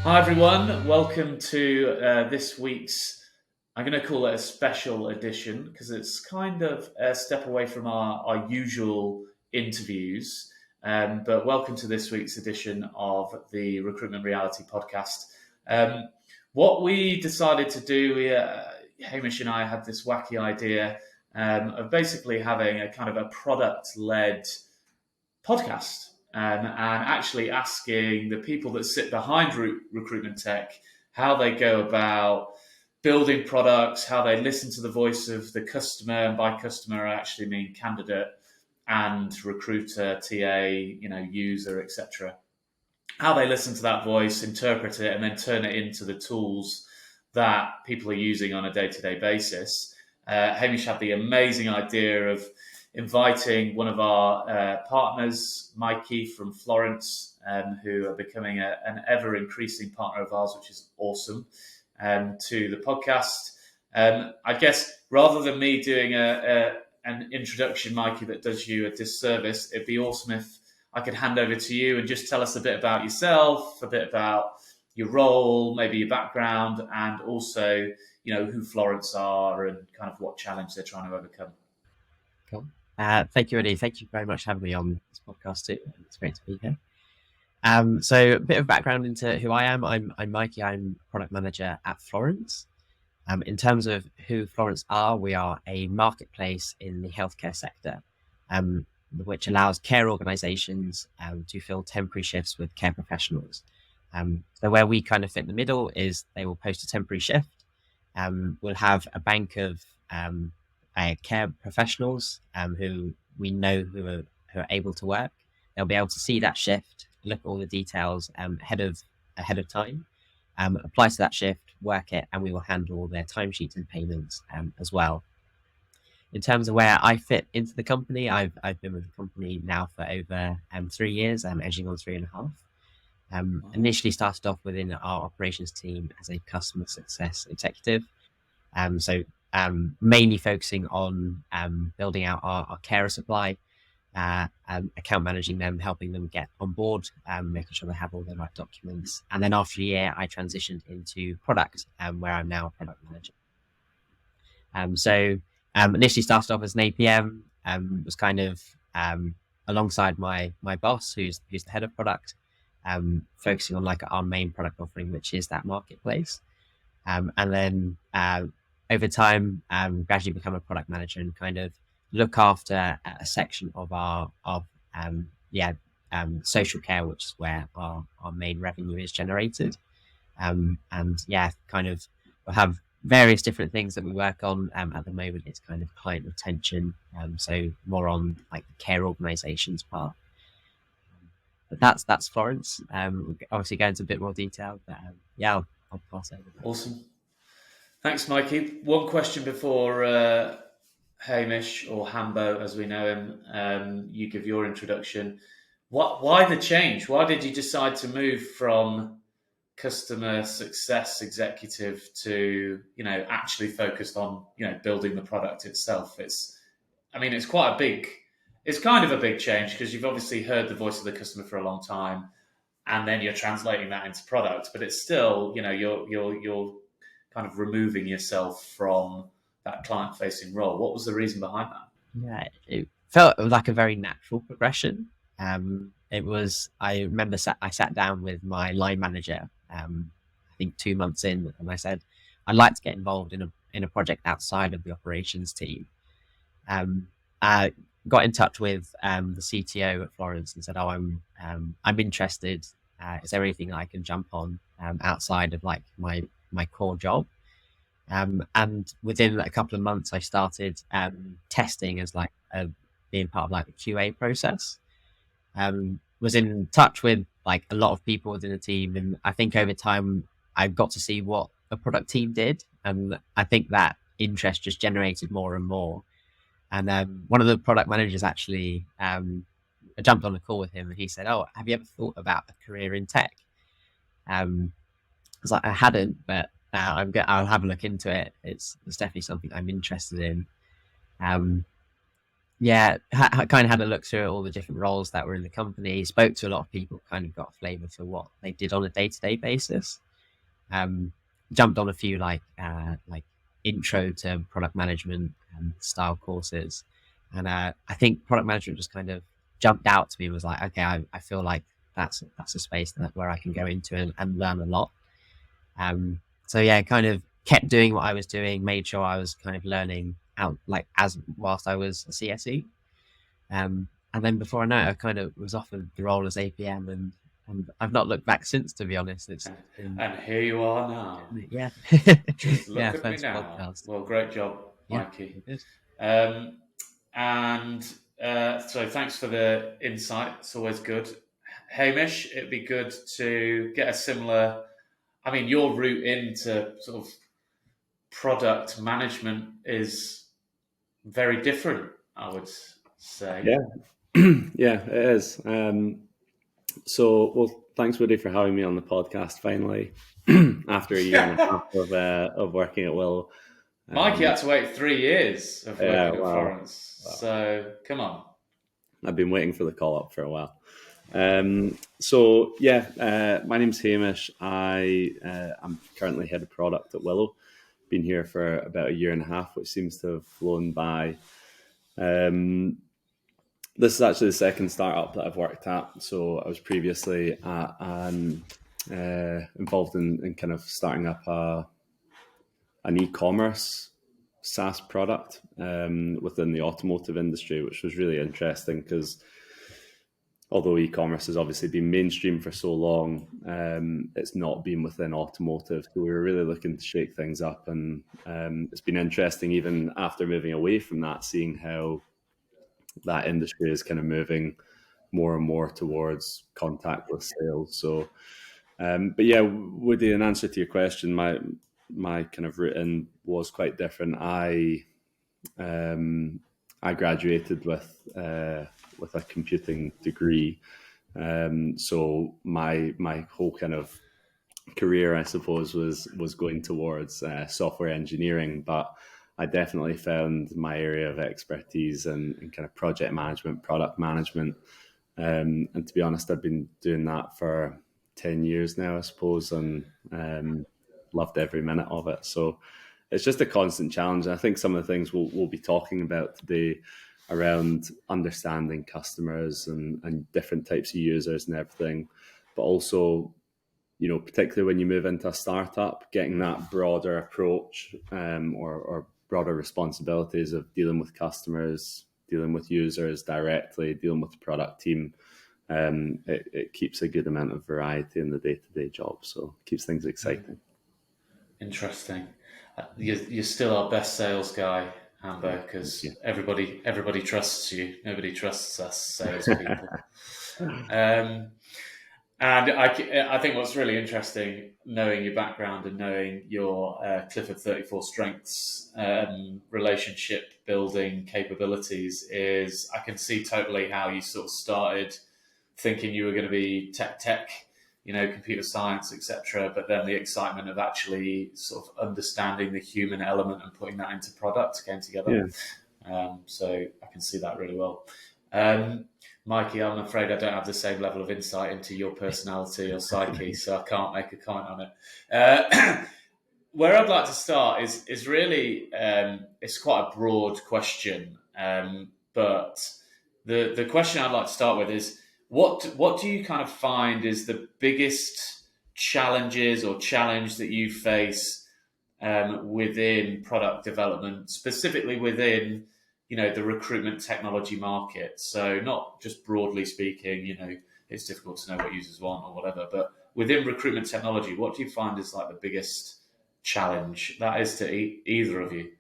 Hi everyone, welcome to this week's, I'm going to call it a special edition because it's kind of a step away from our usual interviews. But welcome to this week's edition of the Recruitment Reality podcast. What we decided to do, Hamish and I had this wacky idea of basically having a kind of a product-led podcast and actually asking the people that sit behind recruitment tech how they go about building products, how they listen to the voice of the customer, and by customer I actually mean candidate and recruiter, TA, user, etc. How they listen to that voice, interpret it, and then turn it into the tools that people are using on a day-to-day basis. Hamish had the amazing idea of inviting one of our partners, Mikey from Florence, who are becoming an ever-increasing partner of ours, which is awesome, to the podcast. I guess rather than me doing an introduction, Mikey, that does you a disservice, it'd be awesome if I could hand over to you and just tell us a bit about yourself, a bit about your role, maybe your background, and also, who Florence are and kind of what challenge they're trying to overcome. Cool. Thank you, Eddie. Thank you very much for having me on this podcast too. It's great to be here. So a bit of background into who I am. I'm Mikey. I'm product manager at Florence. In terms of who Florence are, we are a marketplace in the healthcare sector, which allows care organizations to fill temporary shifts with care professionals. So where we kind of fit in the middle is they will post a temporary shift. We'll have a bank of care professionals who we know who are able to work. They'll be able to see that shift, look at all the details ahead of time, apply to that shift, work it, and we will handle all their timesheets and payments as well. In terms of where I fit into the company, I've been with the company now for over 3 years. I'm edging on 3.5. Initially started off within our operations team as a customer success executive. Mainly focusing on building out our carer supply, account managing them, helping them get on board, making sure they have all the right documents. And then after a year, I transitioned into product, where I'm now a product manager. Initially started off as an APM, was kind of alongside my boss, who's the head of product, focusing on like our main product offering, which is that marketplace. And then over time, gradually become a product manager and kind of look after a section of our social care, which is where our main revenue is generated. Kind of we'll have various different things that we work on. At the moment, it's kind of client retention, so more on like the care organizations part. But that's Florence. We'll obviously go into a bit more detail, but I'll pass over. Awesome. Thanks, Mikey. One question before Hamish, or Hambo as we know him, you give your introduction. Why the change? Why did you decide to move from customer success executive to, actually focused on, building the product itself? It's kind of a big change because you've obviously heard the voice of the customer for a long time, and then you're translating that into product. But it's still, you're kind of removing yourself from that client-facing role. What was the reason behind that? Yeah, it felt like a very natural progression. It was. I remember I sat down with my line manager, I think 2 months in, and I said, I'd like to get involved in a project outside of the operations team. I got in touch with the CTO at Florence and said, I'm interested. Is there anything I can jump on outside of like my core job? And within a couple of months, I started testing as like being part of like the QA process. Was in touch with like a lot of people within the team, and I think over time I got to see what a product team did, and I think that interest just generated more and more. And one of the product managers actually, I jumped on a call with him, and he said, "Oh, have you ever thought about a career in tech?" I was like, "I hadn't, but I'll have a look into it. It's definitely something I'm interested in." yeah, kind of had a look through all the different roles that were in the company, spoke to a lot of people, kind of got a flavour for what they did on a day-to-day basis. Um, Jumped on a few like intro to product management and style courses, and I think product management just kind of jumped out to me. Was like, okay, I feel like that's a space where I can go into and learn a lot. So yeah, kind of kept doing what I was doing, made sure I was kind of learning out like as whilst I was a CSE. And then before I know it, I kind of was offered the role as APM, and I've not looked back since. To be honest, it's been, And here you are now. yeah, Just yeah, look at me first now. podcast. Well, great job, Yeah, Mikey. it is. Um, and so thanks for the insight. It's always good. Hamish, it'd be good to get a similar. I mean, your route into sort of product management is very different, I would say. Yeah, yeah, it is. Well, thanks, Woody, for having me on the podcast finally after a year and a half of working at Willow. Mikey had to wait 3 years of working at wow. Florence. Wow. So come on. I've been waiting for the call up for a while. My name's Hamish. I'm currently head of product at Willow. Been here for about a year and a half, which seems to have flown by. This is actually the second startup that I've worked at. So I was previously involved in kind of starting up an e-commerce SaaS product within the automotive industry, which was really interesting because although e-commerce has obviously been mainstream for so long, it's not been within automotive. So we were really looking to shake things up, and it's been interesting even after moving away from that, seeing how that industry is kind of moving more and more towards contactless sales. So, but yeah, Woody, in answer to your question, my kind of route in was quite different. I graduated with a computing degree, so my whole kind of career, I suppose, was going towards software engineering, but I definitely found my area of expertise in kind of project management, product management. And to be honest, I've been doing that for 10 years now, I suppose, and loved every minute of it. So it's just a constant challenge. And I think some of the things we'll be talking about today around understanding customers and different types of users and everything, but also, particularly when you move into a startup, getting that broader approach or broader responsibilities of dealing with customers, dealing with users directly, dealing with the product team. It keeps a good amount of variety in the day-to-day job, so it keeps things exciting. Interesting. You're still our best sales guy, Amber, because everybody trusts you. Nobody trusts us salespeople. And I think what's really interesting, knowing your background and knowing your Clifford 34 Strengths relationship building capabilities, is I can see totally how you sort of started thinking you were going to be tech, computer science, etc. But then the excitement of actually sort of understanding the human element and putting that into product came together. Yeah. So I can see that really well. Mikey, I'm afraid I don't have the same level of insight into your personality or psyche, so I can't make a comment on it. Where I'd like to start is really it's quite a broad question, but the question I'd like to start with is what do you kind of find is the biggest challenges or challenge that you face within product development, specifically within the recruitment technology market? So not just broadly speaking, it's difficult to know what users want or whatever, but within recruitment technology, what do you find is like the biggest challenge? That is to either of you.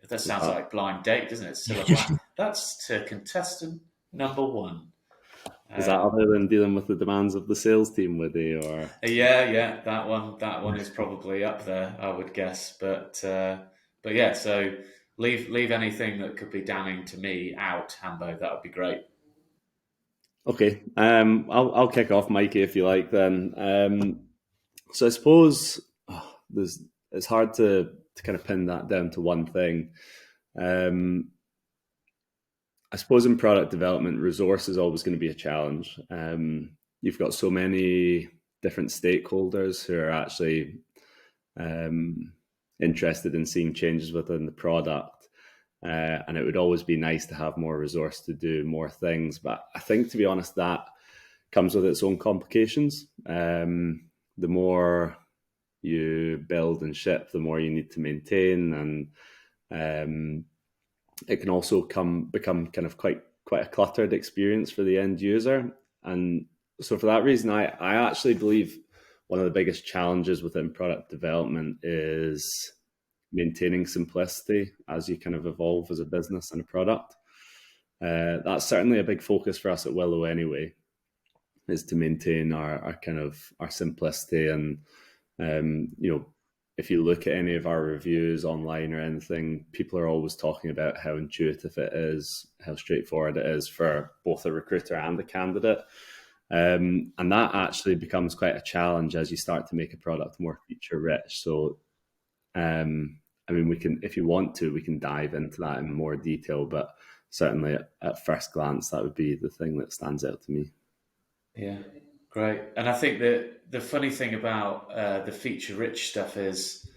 That sounds like blind date, doesn't it? Still a blind. That's to contestant number one. Is that other than dealing with the demands of the sales team, Woody? Or yeah, that one is probably up there, I would guess. But yeah, so leave anything that could be damning to me out, Hambo. That would be great. Okay, I'll kick off, Mikey, if you like. Then, so I suppose it's hard to kind of pin that down to one thing. I suppose in product development, resource is always going to be a challenge. You've got so many different stakeholders who are actually interested in seeing changes within the product. And it would always be nice to have more resource to do more things. But I think, to be honest, that comes with its own complications. The more you build and ship, the more you need to maintain, and it can also become kind of quite a cluttered experience for the end user. And so for that reason, I actually believe one of the biggest challenges within product development is maintaining simplicity as you kind of evolve as a business and a product. That's certainly a big focus for us at Willo anyway, is to maintain our simplicity. And if you look at any of our reviews online or anything, people are always talking about how intuitive it is, how straightforward it is for both a recruiter and a candidate. And that actually becomes quite a challenge as you start to make a product more feature rich. So, we can, if you want to, we can dive into that in more detail, but certainly at first glance, that would be the thing that stands out to me. Yeah, great. And I think that the funny thing about the feature-rich stuff is,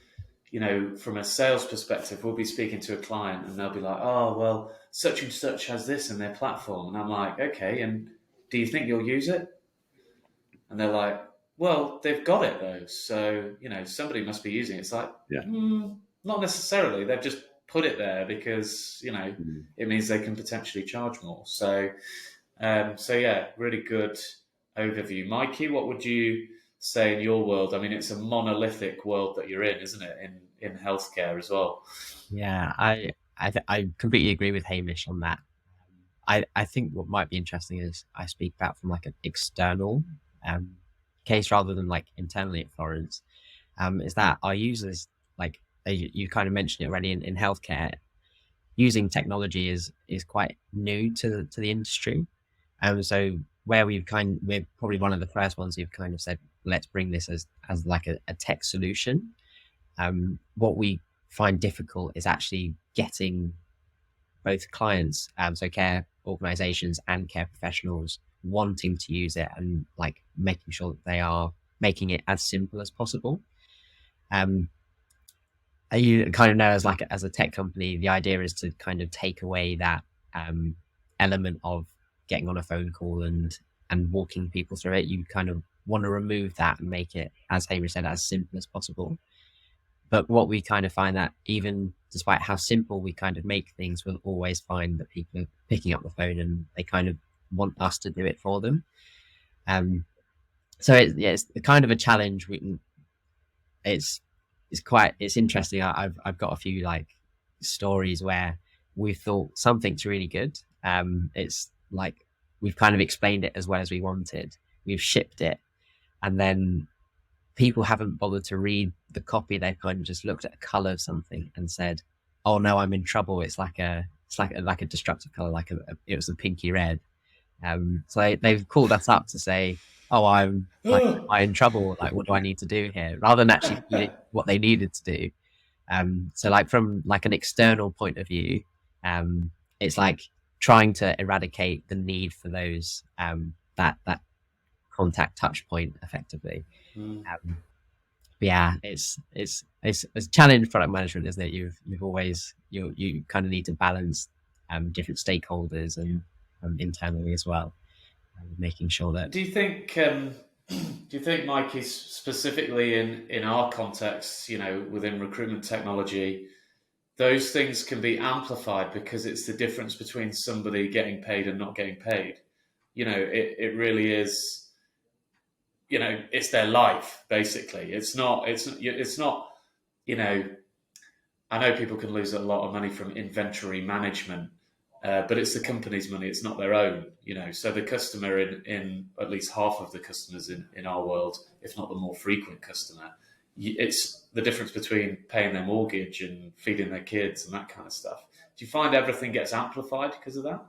from a sales perspective, we'll be speaking to a client and they'll be like, oh, well, such and such has this in their platform. And I'm like, okay, and do you think you'll use it? And they're like, well, they've got it though. So, somebody must be using it. It's like, not necessarily. They've just put it there because, it means they can potentially charge more. So yeah, really good overview. Mikey, what would you say in your world? I mean, it's a monolithic world that you're in, isn't it? In healthcare as well. Yeah, I completely agree with Hamish on that. I think what might be interesting is I speak about from like an external case rather than like internally at Florence, is that our users, like you kind of mentioned it already in healthcare, using technology is quite new to the industry. So where we're probably one of the first ones who've kind of said, let's bring this as like a tech solution. What we find difficult is actually getting both clients, so care organizations and care professionals, wanting to use it and like making sure that they are making it as simple as possible. You kind of know, as a tech company, the idea is to kind of take away that element of getting on a phone call and walking people through it. You kind of want to remove that and make it, as Hamish said, as simple as possible. But what we kind of find that even despite how simple we kind of make things, we'll always find that people are picking up the phone and they kind of want us to do it for them. So it's kind of a challenge. It's interesting. I've got a few like stories where we thought something's really good. It's like we've kind of explained it as well as we wanted. We've shipped it, and then people haven't bothered to read the copy. They've kind of just looked at a color of something and said, "Oh no, I'm in trouble. It's like a destructive color, it was a pinky red." So they've called us up to say, "Oh, am I in trouble? Like, what do I need to do here?" Rather than actually doing what they needed to do. So like from like an external point of view, it's like trying to eradicate the need for those that contact touch point effectively. Yeah, it's a challenge product management, isn't it? You've always you kind of need to balance different stakeholders and internally as well, making sure that. Do you think, Mikey, specifically in our context, within recruitment technology, those things can be amplified because it's the difference between somebody getting paid and not getting paid? It really is. It's their life basically. It's not. I know people can lose a lot of money from inventory management, but it's the company's money. It's not their own. So the customer in at least half of the customers in our world, if not the more frequent customer, it's the difference between paying their mortgage and feeding their kids and that kind of stuff. Do you find everything gets amplified because of that?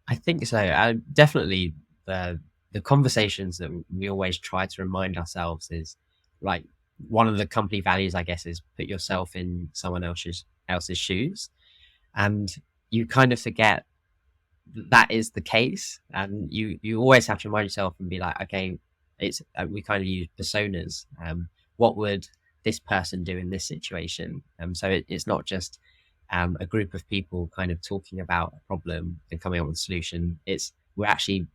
I think so. Definitely the conversations that we always try to remind ourselves is like one of the company values, I guess, is put yourself in someone else's shoes. And you kind of forget that is the case, and you always have to remind yourself and be like, okay, it's we kind of use personas. What would this person do in this situation? So it's not just a group of people kind of talking about a problem and coming up with a solution. We're actually,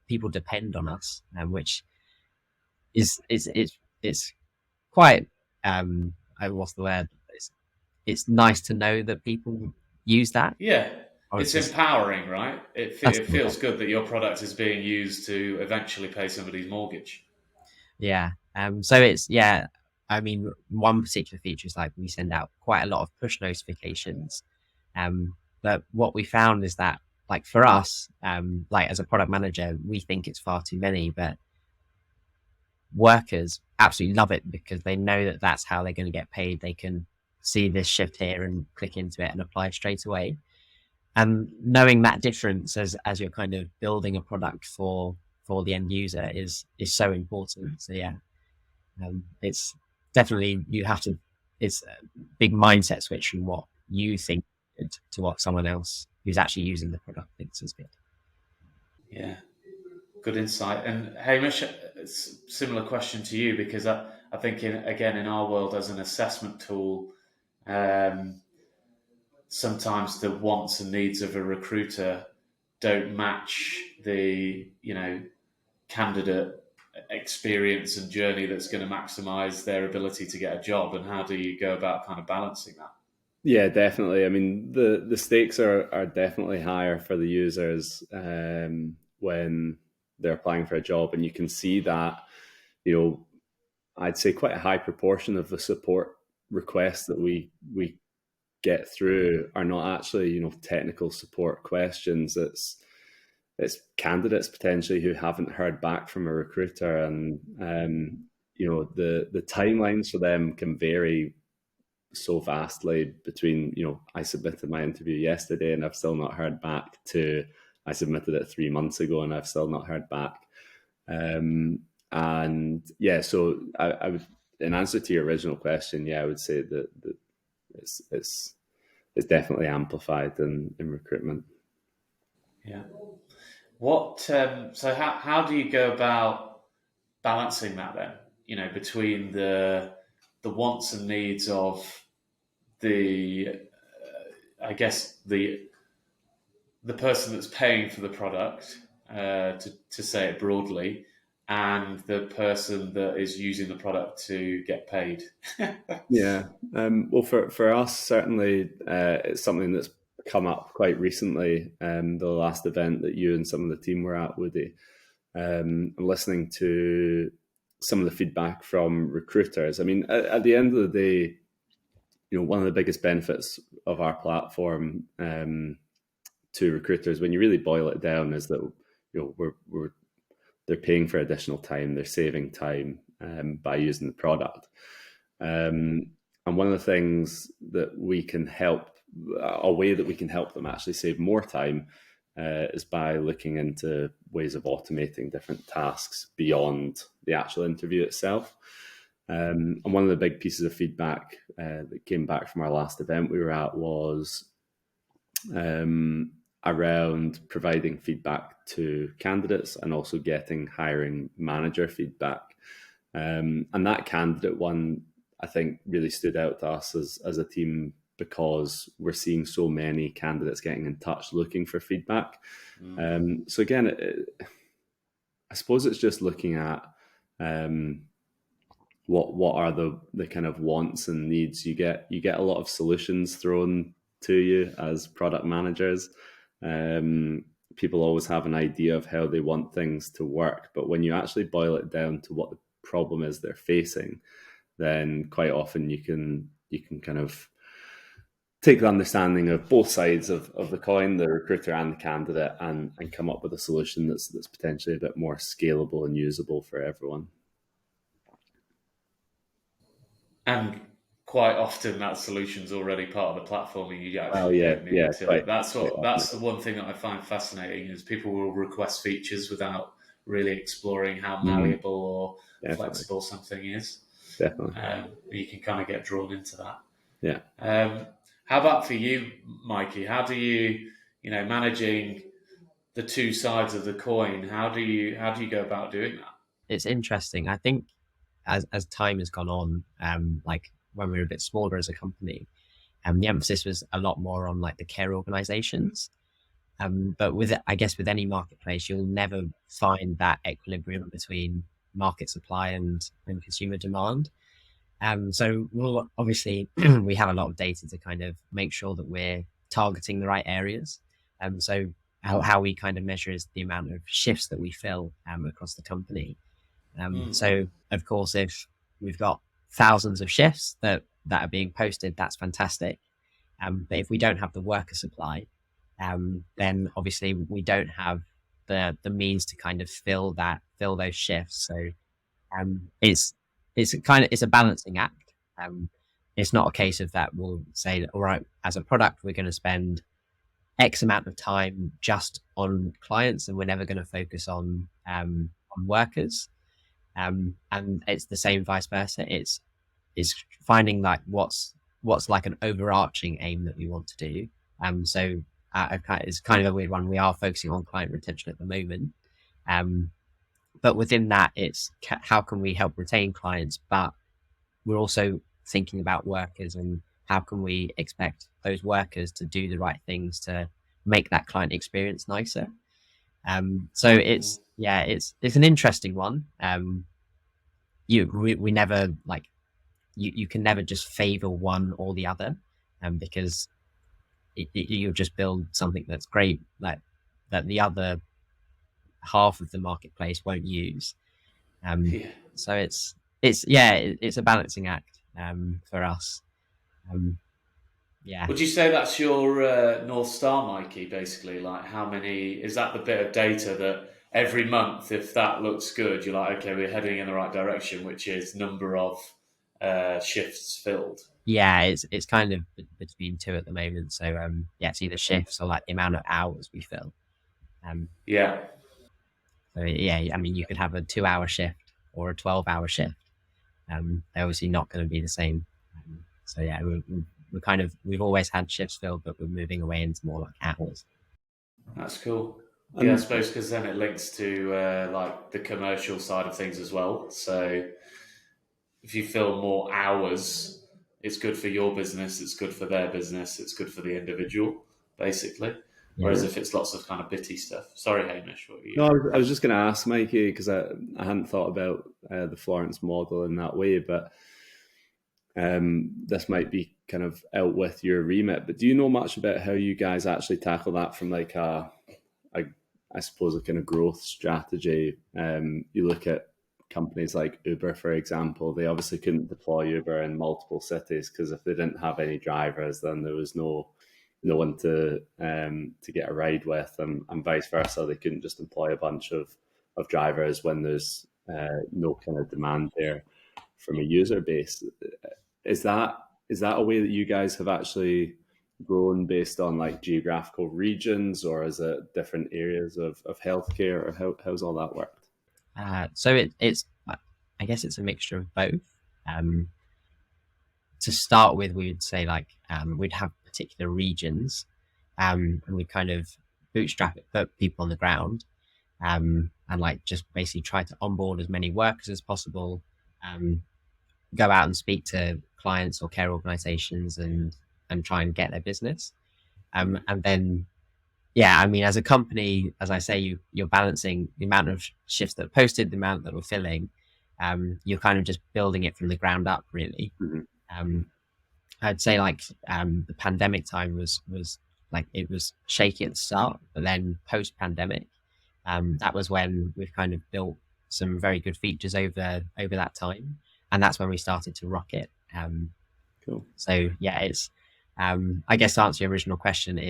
people depend on us, which is it's quite what's the word? It's nice to know that people use that. Yeah, Or it's just, empowering, right? that's It feels good that your product is being used to eventually pay somebody's mortgage. yeah. So it's, yeah. I mean, one particular feature is like we send out quite a lot of push notifications. But what we found is that, like for us, like as a product manager, we think it's far too many, but workers absolutely love it because they know that that's how they're going to get paid. They can see this shift here and click into it and apply straight away. And knowing that difference as you're kind of building a product for the end user is so important. So yeah, it's definitely, you have to, it's a big mindset switch from what you think to what someone else who's actually using the product thinks is good. Yeah, good insight. And Hamish, it's a similar question to you, because I think again in our world as an assessment tool, sometimes the wants and needs of a recruiter don't match the candidate experience and journey that's going to maximize their ability to get a job. And how do you go about kind of balancing that? Yeah, definitely. I mean, the stakes are definitely higher for the users when they're applying for a job, and you can see that, I'd say quite a high proportion of the support requests that we get through are not actually, technical support questions. It's candidates potentially who haven't heard back from a recruiter, and the timelines for them can vary so vastly between, I submitted my interview yesterday and I've still not heard back, to I submitted it 3 months ago and I've still not heard back. And yeah, so I would, in answer to your original question, I would say that it's definitely amplified in recruitment. Yeah. What? So how do you go about balancing that then? Between the wants and needs of the, I guess the person that's paying for the product, to say it broadly, and the person that is using the product to get paid. Yeah. Well, for us, certainly, it's something that's come up quite recently. The last event that you and some of the team were at, Woody, listening to some of the feedback from recruiters. I mean, at the end of the day, one of the biggest benefits of our platform to recruiters, when you really boil it down, is that they're paying for additional time, they're saving time by using the product. And one of the things that we can help, a way that we can help them actually save more time, is by looking into ways of automating different tasks beyond the actual interview itself. And one of the big pieces of feedback that came back from our last event we were at was around providing feedback to candidates and also getting hiring manager feedback. And that candidate one, I think, really stood out to us as a team, because we're seeing so many candidates getting in touch looking for feedback. So again, I suppose it's just looking at what are the kind of wants and needs. You get a lot of solutions thrown to you as product managers. People always have an idea of how they want things to work, but when you actually boil it down to what the problem is they're facing, then quite often you can kind of take the understanding of both sides of the coin, the recruiter and the candidate, and come up with a solution that's potentially a bit more scalable and usable for everyone. And quite often that solution's already part of the platform, and you actually don't need yeah, to. quite, That's the one thing that I find fascinating, is people will request features without really exploring how malleable or flexible something is. Definitely. You can kind of get drawn into that. Yeah. How about for you, Mikey? How do you, managing the two sides of the coin. How do you go about doing that? It's interesting. I think as time has gone on, like when we were a bit smaller as a company, the emphasis was a lot more on like the care organizations. But I guess with any marketplace, you'll never find that equilibrium between market supply and consumer demand. So we'll obviously we have a lot of data to kind of make sure that we're targeting the right areas. So how we kind of measure is the amount of shifts that we fill across the company. So of course, if we've got thousands of shifts that are being posted, that's fantastic. But if we don't have the worker supply, then obviously we don't have the means to kind of fill those shifts. So it's a balancing act. It's not a case of that we'll say, all right, as a product, we're going to spend X amount of time just on clients, and we're never going to focus on workers. And it's the same vice versa. It's finding like what's like an overarching aim that we want to do. So it's kind of a weird one. We are focusing on client retention at the moment. But within that, it's how can we help retain clients, but we're also thinking about workers and how can we expect those workers to do the right things to make that client experience nicer. So it's an interesting one. We never like you can never just favor one or the other, because you'll just build something that's great that the other half of the marketplace won't use. So it's a balancing act for us. Would you say that's your North Star, Mikey, basically? Like how many, is that the bit of data that every month, if that looks good, you're like, okay, we're heading in the right direction, which is number of shifts filled? Yeah, it's kind of between two at the moment. So it's either shifts or like the amount of hours we fill. So I mean, you could have a 2-hour shift or a 12-hour shift. They're obviously not going to be the same. So yeah, we've always had shifts filled, but we're moving away into more like hours. That's cool. Yeah, I suppose because then it links to like the commercial side of things as well. So if you fill more hours, it's good for your business, it's good for their business, it's good for the individual, basically. Whereas if it's lots of kind of bitty stuff. Sorry, Hamish. No, I was just going to ask Mikey, because I hadn't thought about the Florence model in that way, but this might be kind of out with your remit. But do you know much about how you guys actually tackle that from like I suppose a kind of growth strategy? You look at companies like Uber, for example. They obviously couldn't deploy Uber in multiple cities because if they didn't have any drivers, then there was no one to get a ride with, and vice versa. They couldn't just employ a bunch of drivers when there's no kind of demand there from a user base. Is that a way that you guys have actually grown based on like geographical regions, or is it different areas of healthcare, or how's all that worked? So it's I guess it's a mixture of both. To start with, we would say like we'd have particular regions, and we'd kind of bootstrap it, put people on the ground, and like just basically try to onboard as many workers as possible, go out and speak to clients or care organizations and try and get their business. And then, I mean, as a company, as I say, you're balancing the amount of shifts that are posted, the amount that we're filling. You're kind of just building it from the ground up, really. Mm-hmm. I'd say like the pandemic time was like, it was shaky at the start, but then post pandemic, that was when we've kind of built some very good features over that time, and that's when we started to rock it. Cool. So it's I guess to answer your original question,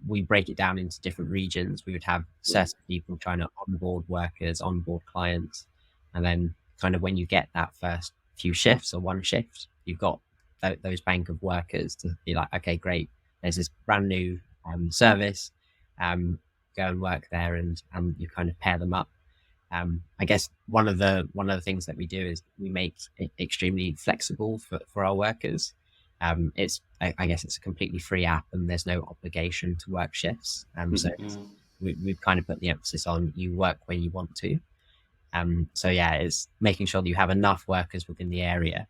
we break it down into different regions. We would have certain people trying to onboard workers, onboard clients, and then kind of when you get that first few shifts or one shift, you've got those bank of workers to be like, okay, great, there's this brand new service, go and work there, and you kind of pair them up. I guess one of the things that we do is we make it extremely flexible for our workers. I guess it's a completely free app, and there's no obligation to work shifts. So we've kind of put the emphasis on you work where you want to. So yeah, it's making sure that you have enough workers within the area.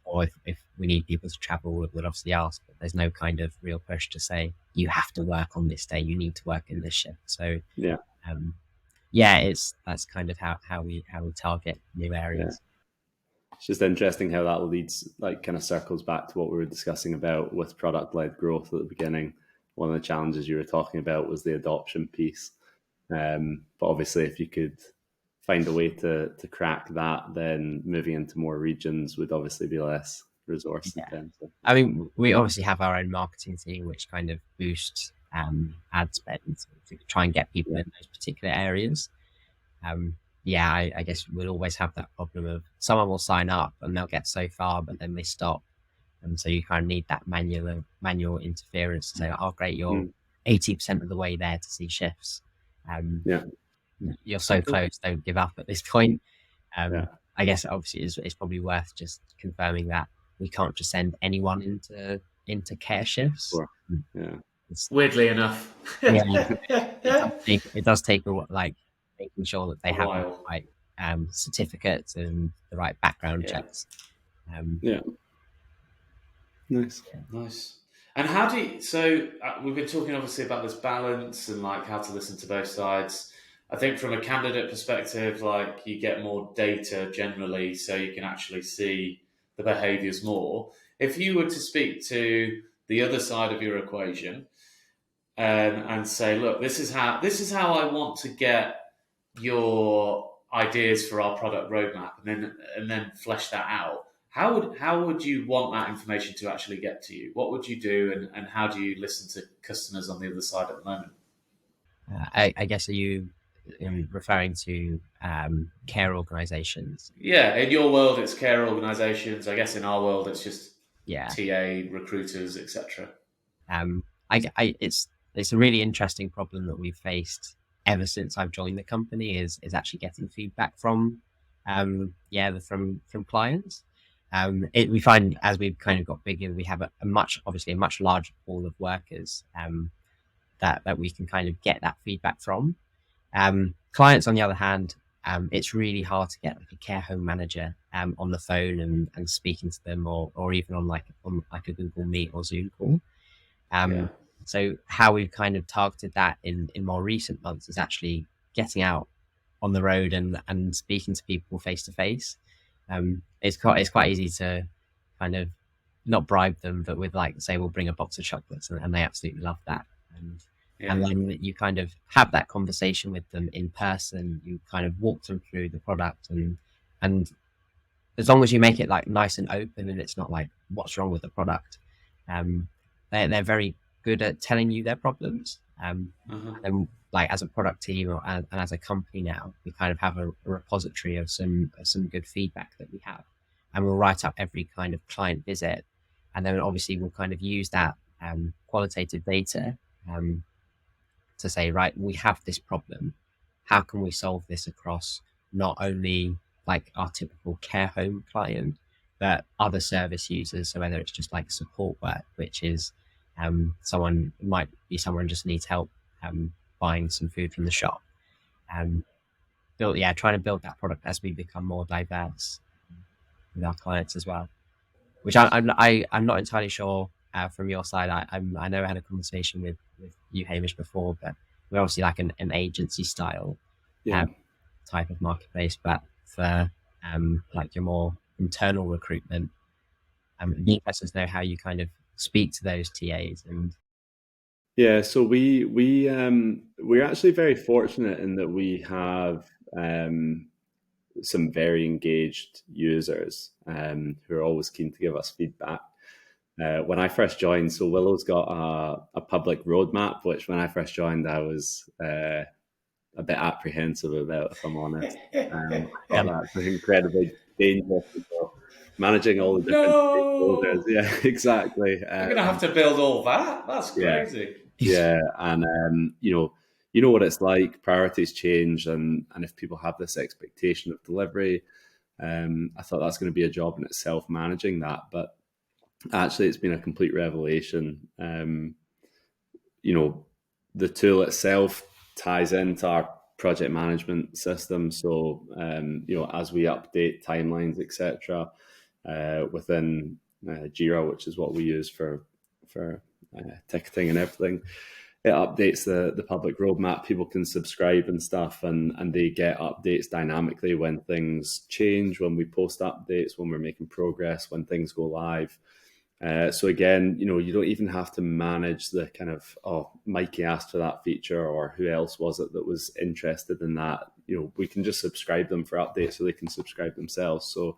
Or if we need people to travel, we'll obviously ask, but there's no kind of real push to say you have to work on this day, you need to work in this shift. So Yeah. That's kind of how we target new areas. It's just interesting how that leads, like, kind of circles back to what we were discussing about with product-led growth at the beginning. One of the challenges you were talking about was the adoption piece. But obviously, if you could find a way to crack that, then moving into more regions would obviously be less resource intensive. I mean, we obviously have our own marketing team, which kind of boosts ad spend to try and get people in those particular areas. I guess we'll always have that problem of someone will sign up and they'll get so far, but then they stop. And so you kind of need that manual interference to say, oh, great, you're 80% of the way there to see shifts. You're so close, don't give up at this point. I guess obviously it's probably worth just confirming that we can't just send anyone into care shifts. Sure. Yeah. Weirdly enough. It does take a lot, like making sure that they have the right certificates and the right background checks. Nice. And how do you, so we've been talking obviously about this balance and like how to listen to both sides. I think from a candidate perspective, like you get more data generally, so you can actually see the behaviours more. If you were to speak to the other side of your equation and say, look, this is how I want to get your ideas for our product roadmap, and then flesh that out. How would you want that information to actually get to you? What would you do, and how do you listen to customers on the other side at the moment? I guess, are you referring to care organisations? Yeah, in your world, it's care organisations. I guess in our world, it's just TA, recruiters, etc. It's a really interesting problem that we've faced ever since I've joined the company is actually getting feedback from clients. We find as we've kind of got bigger, we have a much larger pool of workers that we can kind of get that feedback from. Clients, on the other hand, it's really hard to get like a care home manager on the phone and speaking to them, or even on a Google Meet or Zoom call. So how we've kind of targeted that in more recent months is actually getting out on the road and speaking to people face to face. It's quite easy to kind of not bribe them, but with like, say, we'll bring a box of chocolates, and they absolutely love that. And then you kind of have that conversation with them in person. You kind of walk them through the product, and as long as you make it like nice and open, and it's not like what's wrong with the product, they're very good at telling you their problems. And like as a product team and as a company now, we kind of have a repository of some good feedback that we have, and we'll write up every kind of client visit, and then obviously we'll kind of use that qualitative data to say, right, we have this problem. How can we solve this across not only like our typical care home client, but other service users? So whether it's just like support work, which is someone just needs help buying some food from the shop, trying to build that product as we become more diverse with our clients as well. Which I'm not entirely sure from your side. I know I had a conversation with you, Hamish, before, but we're obviously like an agency style type of marketplace, but for like your more internal recruitment, it'd be interesting to know how you kind of speak to those TAs. And so we're actually very fortunate in that we have some very engaged users who are always keen to give us feedback. When I first joined, so Willow's got a public roadmap, which when I first joined, I was a bit apprehensive about, if I'm honest. I thought that's incredibly dangerous. Managing all the different stakeholders. Yeah, exactly. You're going to have to build all that? That's crazy. Yeah, and you know what it's like. Priorities change, and if people have this expectation of delivery, I thought that's going to be a job in itself, managing that. But actually, it's been a complete revelation. the tool itself ties into our project management system. So, as we update timelines, etc., within Jira, which is what we use for ticketing and everything, it updates the public roadmap. People can subscribe and stuff, and they get updates dynamically when things change, when we post updates, when we're making progress, when things go live. So again, you don't even have to manage the kind of, Mikey asked for that feature, or who else was it that was interested in that. We can just subscribe them for updates, so they can subscribe themselves. So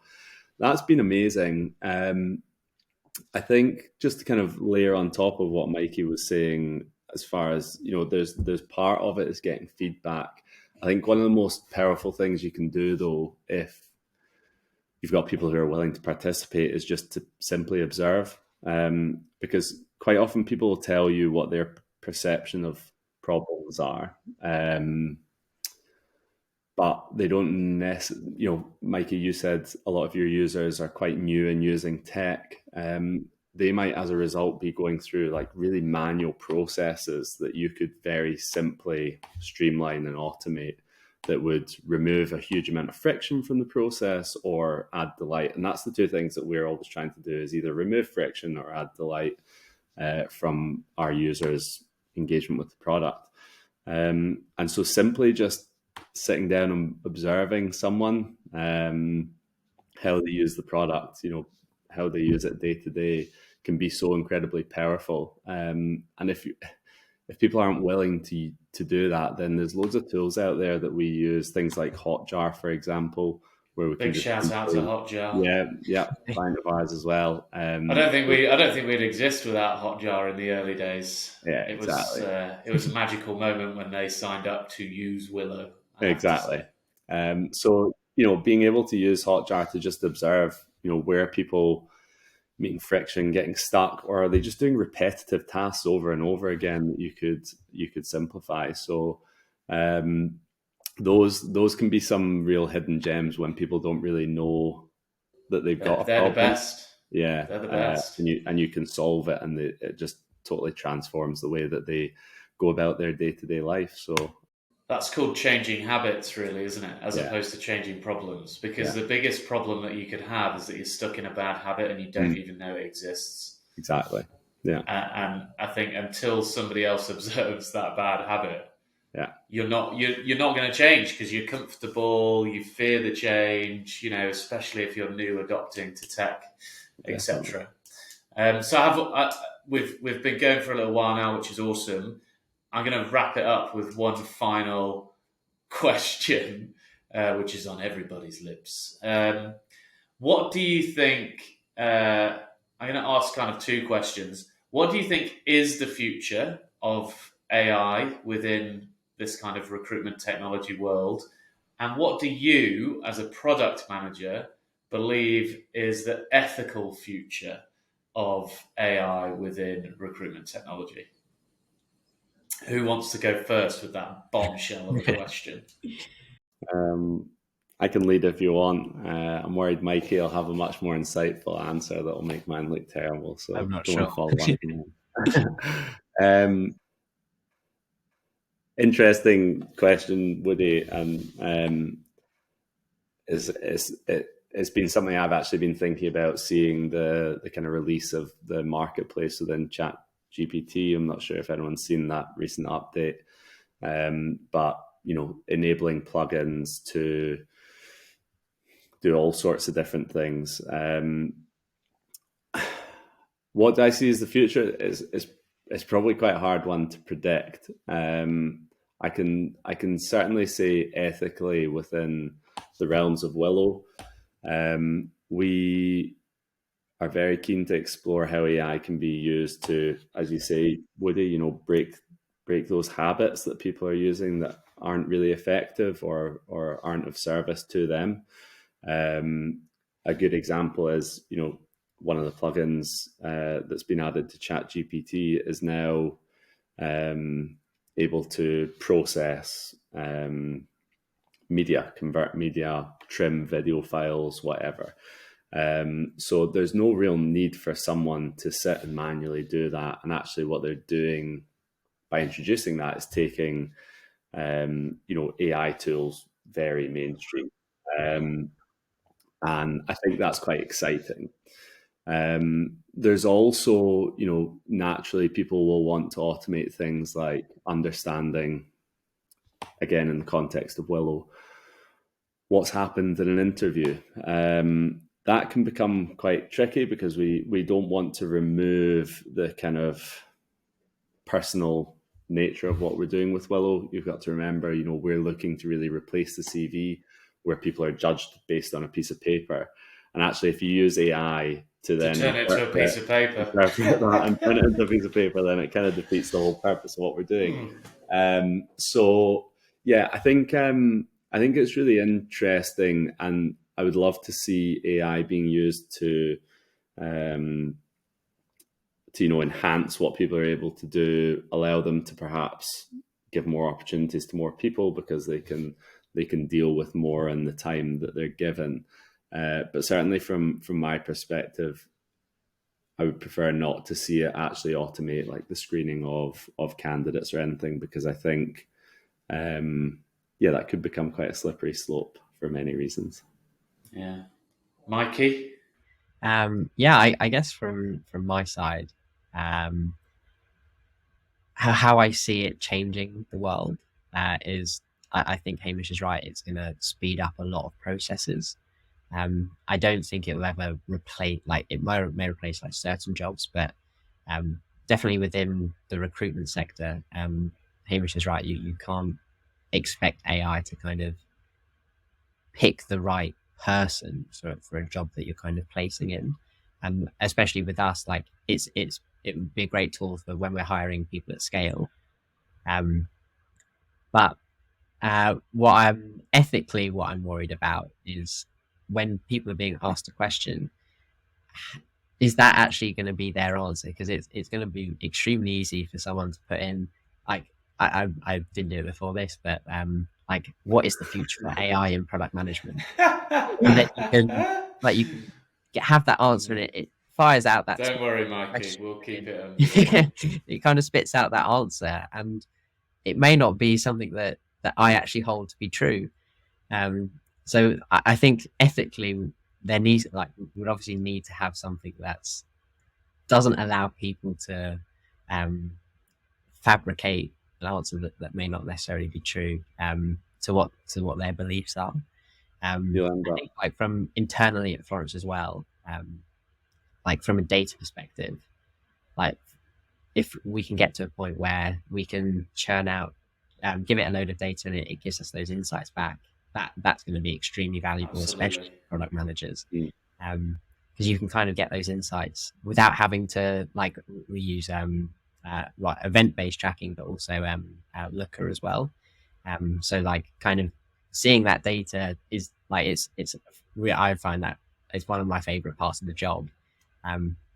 that's been amazing. I think just to kind of layer on top of what Mikey was saying, as far as, there's part of it is getting feedback. I think one of the most powerful things you can do, though, if you've got people who are willing to participate, is just to simply observe. Because quite often people will tell you what their perception of problems are. But they don't necessarily, Mikey, you said a lot of your users are quite new in using tech. They might, as a result, be going through like really manual processes that you could very simply streamline and automate, that would remove a huge amount of friction from the process or add delight. And that's the two things that we're always trying to do, is either remove friction or add delight from our users' engagement with the product. And so simply just sitting down and observing someone, how they use the product, how they use it day to day, can be so incredibly powerful. And if people aren't willing to do that, then there's loads of tools out there that we use, things like Hotjar, for example, where we Big can shout out to Hotjar. Yeah, client of ours as well. I don't think we'd exist without Hotjar in the early days. Yeah, it exactly. It was a magical moment when they signed up to use Willow. Exactly. So being able to use Hotjar to just observe, where people meeting friction, getting stuck, or are they just doing repetitive tasks over and over again that you could simplify. So those can be some real hidden gems when people don't really know that they've got a problem. They're the best. Yeah, they're the best. And you can solve it, and it just totally transforms the way that they go about their day-to-day life. So that's called changing habits, really, isn't it? As opposed to changing problems. Because the biggest problem that you could have is that you're stuck in a bad habit and you don't even know it exists. Exactly. Yeah. And I think until somebody else observes that bad habit, you're not going to change, because you're comfortable, you fear the change, especially if you're new adopting to tech, etc. So we've been going for a little while now, which is awesome. I'm going to wrap it up with one final question, which is on everybody's lips. What do you think? I'm going to ask kind of two questions. What do you think is the future of AI within this kind of recruitment technology world? And what do you, as a product manager, believe is the ethical future of AI within recruitment technology? Who wants to go first with that bombshell of a question? I can lead if you want. I'm worried Mikey will have a much more insightful answer that will make mine look terrible. So I'm not sure. Interesting question, Woody, and it's been something I've actually been thinking about, seeing the kind of release of the marketplace within ChatGPT. I'm not sure if anyone's seen that recent update, but enabling plugins to do all sorts of different things. What do I see as the future is probably quite a hard one to predict. I can certainly say ethically within the realms of Willo, we are very keen to explore how AI can be used to, as you say, Woody, break those habits that people are using that aren't really effective or aren't of service to them. A good example is, one of the plugins that's been added to ChatGPT is now able to process media, convert media, trim video files, whatever. So there's no real need for someone to sit and manually do that. And actually what they're doing by introducing that, it's taking AI tools very mainstream, and I think that's quite exciting. There's also, naturally people will want to automate things like understanding, again, in the context of Willow, what's happened in an interview. That can become quite tricky because we don't want to remove the kind of personal nature of what we're doing with Willow. You've got to remember, we're looking to really replace the CV where people are judged based on a piece of paper. And actually, if you use AI to then turn it to a piece of paper and turn it into a piece of paper, then it kind of defeats the whole purpose of what we're doing. So yeah, I think it's really interesting, and I would love to see AI being used to enhance what people are able to do, allow them to perhaps give more opportunities to more people because they can deal with more in the time that they're given. But certainly from my perspective, I would prefer not to see it actually automate like the screening of candidates or anything, because I think that could become quite a slippery slope for many reasons. Yeah. Mikey? I guess from my side, how I see it changing the world is I think Hamish is right. It's going to speed up a lot of processes. I don't think it will ever replace, like it may replace like certain jobs, but definitely within the recruitment sector, Hamish is right. You can't expect AI to kind of pick the right person for a job that you're kind of placing in. Especially with us, like it would be a great tool for when we're hiring people at scale. But what I'm worried about is when people are being asked a question, is that actually going to be their answer? Because it's going to be extremely easy for someone to put in, like, I didn't do it before this, but like, what is the future for AI in product management? And then you can have that answer, and it fires out that. Don't worry, Mikey. We'll keep it under. It kind of spits out that answer, and it may not be something that I actually hold to be true. So I think ethically there needs, like, we would obviously need to have something that doesn't allow people to fabricate an answer that may not necessarily be true to what their beliefs are. I think, like, from internally at Florence as well, like from a data perspective, like if we can get to a point where we can churn out, give it a load of data and it gives us those insights back, that's going to be extremely valuable. Absolutely. Especially product managers, because you can kind of get those insights without having to like reuse event-based tracking, but also Looker as well. So like kind of seeing that data is like I find that it's one of my favorite parts of the job.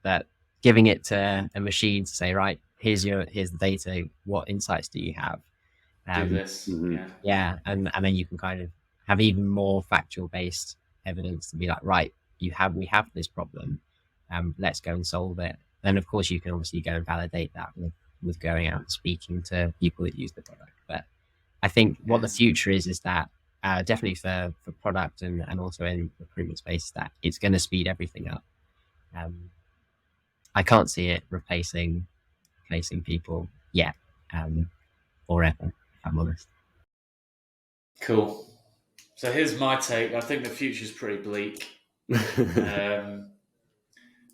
But giving it to a machine to say, right, here's the data, what insights do you have? Do this. Yeah, and then you can kind of have even more factual based evidence to be like, right, we have this problem, let's go and solve it. Then of course you can obviously go and validate that with going out and speaking to people that use the product. But I think what the future is that definitely for product and also in recruitment space, that it's going to speed everything up. I can't see it replacing people yet, or ever, if I'm honest. Cool. So here's my take. I think the future's pretty bleak.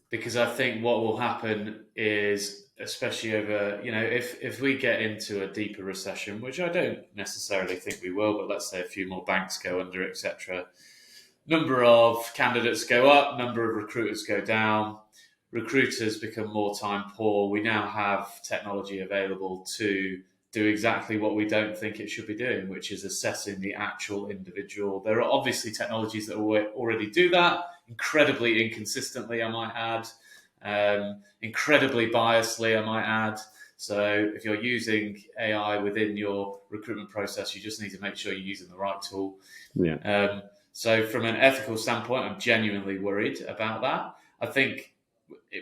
Because I think what will happen is, especially over, if we get into a deeper recession, which I don't necessarily think we will, but let's say a few more banks go under, etc. Number of candidates go up, number of recruiters go down. Recruiters become more time poor. We now have technology available to do exactly what we don't think it should be doing, which is assessing the actual individual. There are obviously technologies that already do that, incredibly inconsistently, I might add, incredibly biasly, I might add. So if you're using AI within your recruitment process, you just need to make sure you're using the right tool. Yeah. So from an ethical standpoint, I'm genuinely worried about that. I think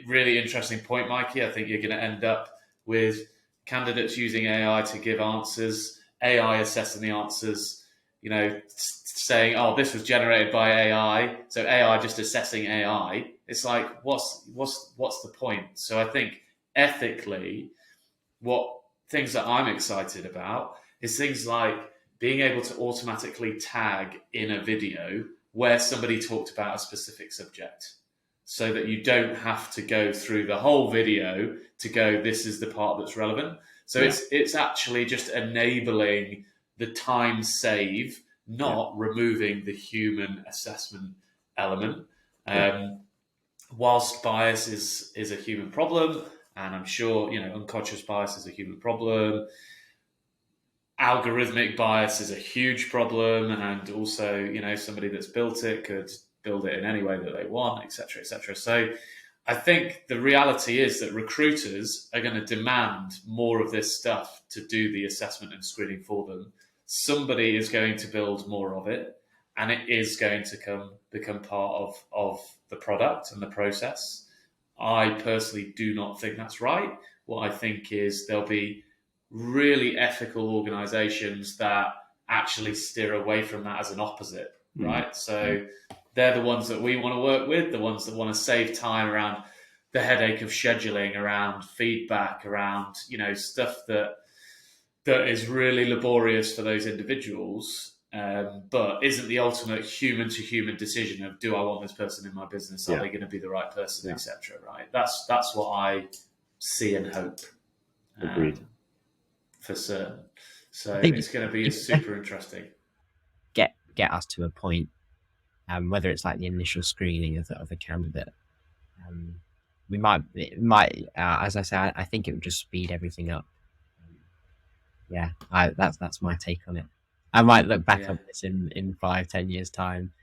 really interesting point, Mikey. I think you're going to end up with candidates using AI to give answers, AI assessing the answers, saying, oh, this was generated by AI, so AI just assessing AI. It's like, what's the point? So I think ethically, what things that I'm excited about is things like being able to automatically tag in a video where somebody talked about a specific subject, so that you don't have to go through the whole video to go, this is the part that's relevant. So it's actually just enabling the time save, not removing the human assessment element. Whilst bias is a human problem, and I'm sure, unconscious bias is a human problem, algorithmic bias is a huge problem, and also, somebody that's built it could build it in any way that they want, etc., etc. So I think the reality is that recruiters are going to demand more of this stuff to do the assessment and screening for them. Somebody is going to build more of it, and it is going to become part of the product and the process. I personally do not think that's right. What I think is there'll be really ethical organizations that actually steer away from that as an opposite, right? So they're the ones that we want to work with, the ones that want to save time around the headache of scheduling, around feedback, around, stuff that is really laborious for those individuals, but isn't the ultimate human-to-human decision of, do I want this person in my business? Are they going to be the right person, etc., right? That's what I see and hope. Agreed. For certain. So it's going to be super interesting. Get us to a point, whether it's like the initial screening of the candidate. It might, as I say, I think it would just speed everything up. That's my take on it. I might look back on this in 5-10 years time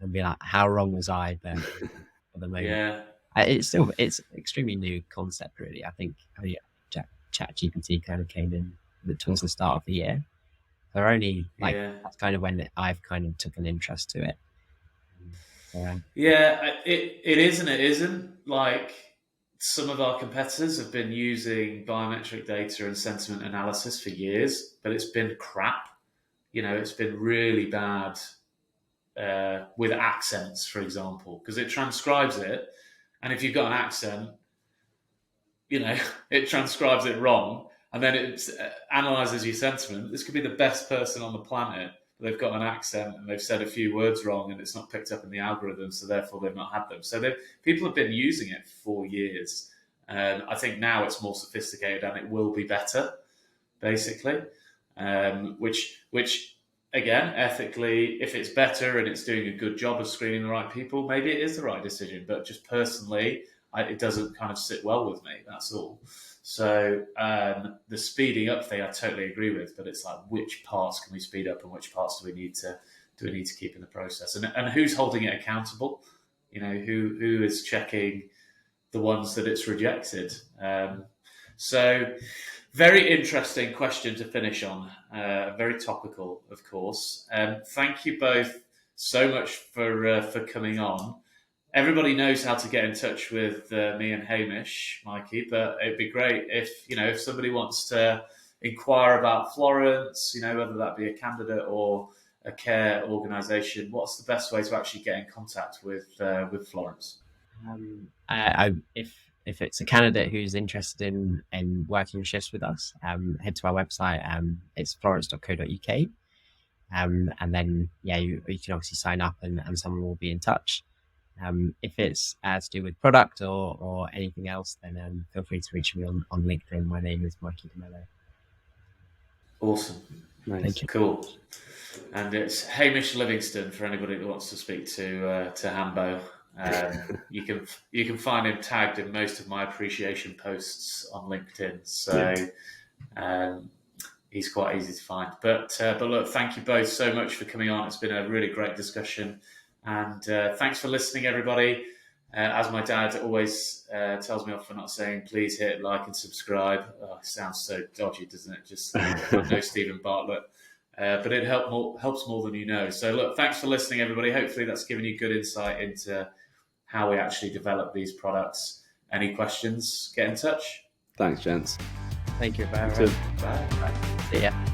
and be like, how wrong was I then? For the moment, it's extremely new concept, really. I think ChatGPT kind of came in towards the start of the year. They're only that's kind of when I've kind of took an interest to it. It is and it isn't. Like, some of our competitors have been using biometric data and sentiment analysis for years, but it's been crap. It's been really bad with accents, for example, because it transcribes it, and if you've got an accent, it transcribes it wrong, and then it analyzes your sentiment. This could be the best person on the planet, but they've got an accent and they've said a few words wrong, and it's not picked up in the algorithm, so therefore they've not had them. So people have been using it for years. I think now it's more sophisticated and it will be better, basically. Which again, ethically, if it's better and it's doing a good job of screening the right people, maybe it is the right decision. But just personally, it doesn't kind of sit well with me. That's all. So the speeding up thing, I totally agree with. But it's like, which parts can we speed up and which parts do we need to keep in the process? And who's holding it accountable? Who is checking the ones that it's rejected? So very interesting question to finish on. Very topical, of course. Thank you both so much for coming on. Everybody knows how to get in touch with me and Hamish, Mikey, but it'd be great if somebody wants to inquire about Florence, whether that be a candidate or a care organisation. What's the best way to actually get in contact with Florence? If it's a candidate who's interested in working shifts with us, head to our website. It's florence.co.uk. And then, you can obviously sign up and someone will be in touch. If it's to do with product or anything else, then feel free to reach me on LinkedIn. My name is Mikey de Mello. Awesome. Nice. Thank you. Cool. And it's Hamish Livingston for anybody that wants to speak to Hambo. You can find him tagged in most of my appreciation posts on LinkedIn. So he's quite easy to find. But look, thank you both so much for coming on. It's been a really great discussion. And thanks for listening, everybody. As my dad always tells me off for not saying, please hit like and subscribe. Oh, it sounds so dodgy, doesn't it? Just no Stephen Bartlett. But it helps more than you know. So look, thanks for listening, everybody. Hopefully that's given you good insight into how we actually develop these products. Any questions, get in touch. Thanks, gents. Thank you very Soon. much. Bye. See ya.